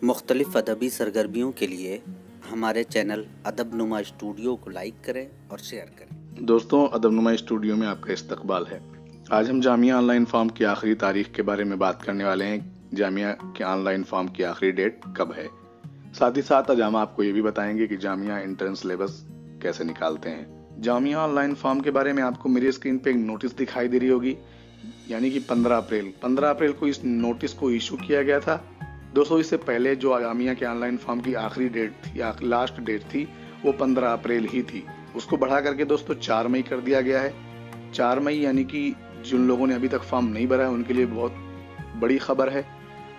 मुख्तलिफ़ अदबी सरगर्मियों के लिए हमारे चैनल अदबनुमा स्टूडियो को लाइक करें और शेयर करें। दोस्तों, अदबनुमा स्टूडियो में आपका इस्तकबाल है। आज हम जामिया ऑनलाइन फॉर्म की आखिरी तारीख के बारे में बात करने वाले हैं। जामिया के ऑनलाइन फॉर्म की आखिरी डेट कब है। साथ ही साथ आज हम आपको ये भी बताएंगे कि जामिया एंट्रेंस सिलेबस कैसे निकालते हैं। जामिया ऑनलाइन फॉर्म के बारे में आपको मेरी स्क्रीन पे एक नोटिस दिखाई दे रही होगी, यानी कि 15 अप्रैल को इस नोटिस को इशू किया गया था। दोस्तों, इससे पहले जो जामिया के ऑनलाइन फॉर्म की आखिरी डेट थी या लास्ट डेट थी वो 15 अप्रैल ही थी। उसको बढ़ा करके दोस्तों 4 मई कर दिया गया है। 4 मई यानी कि जिन लोगों ने अभी तक फॉर्म नहीं भरा है उनके लिए बहुत बड़ी खबर है।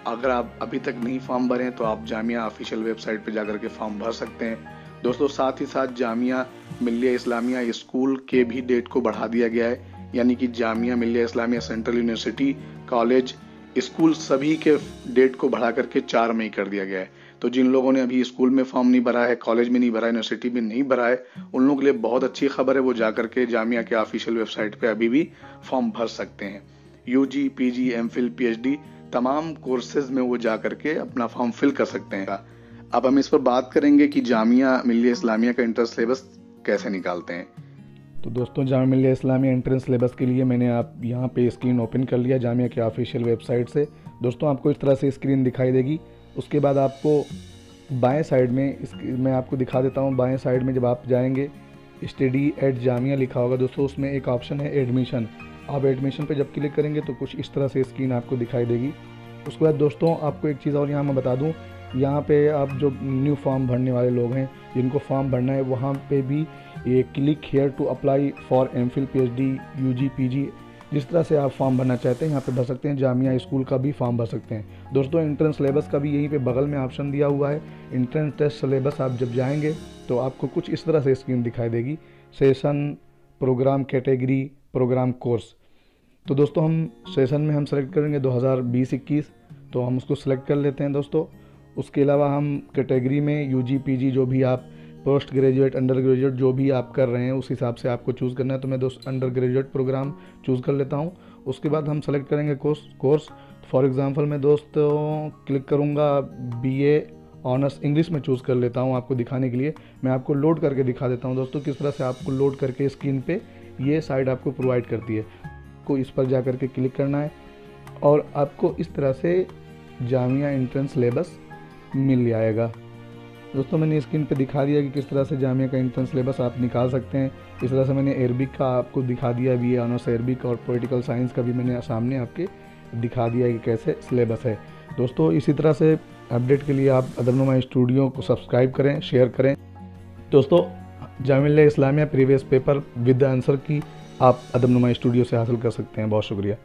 अगर आप अभी तक नहीं फॉर्म भरे तो आप जामिया ऑफिशियल वेबसाइट पर जाकर के फॉर्म भर सकते हैं। दोस्तों, साथ ही साथ जामिया मिल्लिया इस्लामिया स्कूल के भी डेट को बढ़ा दिया गया है, यानी कि Jamia Millia Islamia central university college school सभी के डेट को बढ़ा करके 4 मई कर दिया गया है। तो जिन लोगों ने अभी स्कूल में फॉर्म नहीं भरा है, कॉलेज में नहीं भरा है, यूनिवर्सिटी में नहीं भरा है, उन लोगों के लिए बहुत अच्छी खबर है। वो जाकर के जामिया के ऑफिशियल वेबसाइट पे अभी भी फॉर्म भर सकते हैं। यूजी, पीजी, एमफिल, पीएचडी तमाम कोर्सेज में वो जाकर के अपना फॉर्म फिल कर सकते हैं। अब हम इस पर बात करेंगे कि जामिया मिल्लिया इस्लामिया का एंट्रेंस सिलेबस कैसे निकालते हैं। तो दोस्तों, जामिया मिल्लिया इस्लामिया एंट्रेंस सिलेबस के लिए मैंने आप यहाँ पे स्क्रीन ओपन कर लिया जामिया के ऑफिशियल वेबसाइट से। दोस्तों, आपको इस तरह से स्क्रीन दिखाई देगी। उसके बाद आपको बाएं साइड में मैं आपको दिखा देता हूँ। बाएं साइड में जब आप जाएंगे स्टडी एट जामिया लिखा होगा दोस्तों, उसमें एक ऑप्शन है एडमिशन। आप एडमिशन पे जब क्लिक करेंगे तो कुछ इस तरह से स्क्रीन आपको दिखाई देगी। उसके बाद दोस्तों, आपको एक चीज़ और यहाँ मैं बता दूँ, यहाँ पे आप जो न्यू फॉर्म भरने वाले लोग हैं जिनको फॉर्म भरना है, वहाँ पे भी ये click here to apply for MPhil, PhD, UG, PG, जिस तरह से आप फॉर्म भरना चाहते हैं यहाँ पे भर सकते हैं। जामिया स्कूल का भी फॉर्म भर सकते हैं। दोस्तों, एंट्रेंस सिलेबस का भी यहीं पे बगल में ऑप्शन दिया हुआ है एंट्रेंस टेस्ट सिलेबस। आप जब जाएंगे तो आपको कुछ इस तरह से स्क्रीन दिखाई देगी, session, programme category, programme course. तो दोस्तों, हम सेशन में हम सेलेक्ट करेंगे 2020-21, तो हम उसको सेलेक्ट कर लेते हैं दोस्तों। उसके अलावा हम कैटेगरी में यूजी, पीजी जो भी आप पोस्ट ग्रेजुएट, अंडर ग्रेजुएट जो भी आप कर रहे हैं उस हिसाब से आपको चूज़ करना है। तो मैं दोस्त अंडर ग्रेजुएट प्रोग्राम चूज़ कर लेता हूं। उसके बाद हम सेलेक्ट करेंगे कोर्स। फॉर एग्जांपल मैं दोस्तों क्लिक करूंगा बीए ऑनर्स इंग्लिश में चूज़ कर लेता हूं आपको दिखाने के लिए। मैं आपको लोड करके दिखा देता हूं दोस्तों किस तरह से आपको लोड करके स्क्रीन पे ये साइड आपको प्रोवाइड करती है। आपको इस पर जा करके क्लिक करना है और आपको इस तरह से जामिया एंट्रेंस सिलेबस मिल जाएगा। दोस्तों, मैंने स्क्रीन पे दिखा दिया कि किस तरह से जामिया का एंट्रेंस सिलेबस आप निकाल सकते हैं। इस तरह से मैंने अरबिक का आपको दिखा दिया, बीए ऑनर्स अरबिक और पॉलिटिकल साइंस का भी मैंने सामने आपके दिखा दिया कि कैसे सिलेबस है। दोस्तों, इसी तरह से अपडेट के लिए आप अदबनुमा स्टूडियो को सब्सक्राइब करें, शेयर करें। दोस्तों, Jamia Millia Islamia previous paper with answer की आप अदबनुमा स्टूडियो से हासिल कर सकते हैं। बहुत शुक्रिया।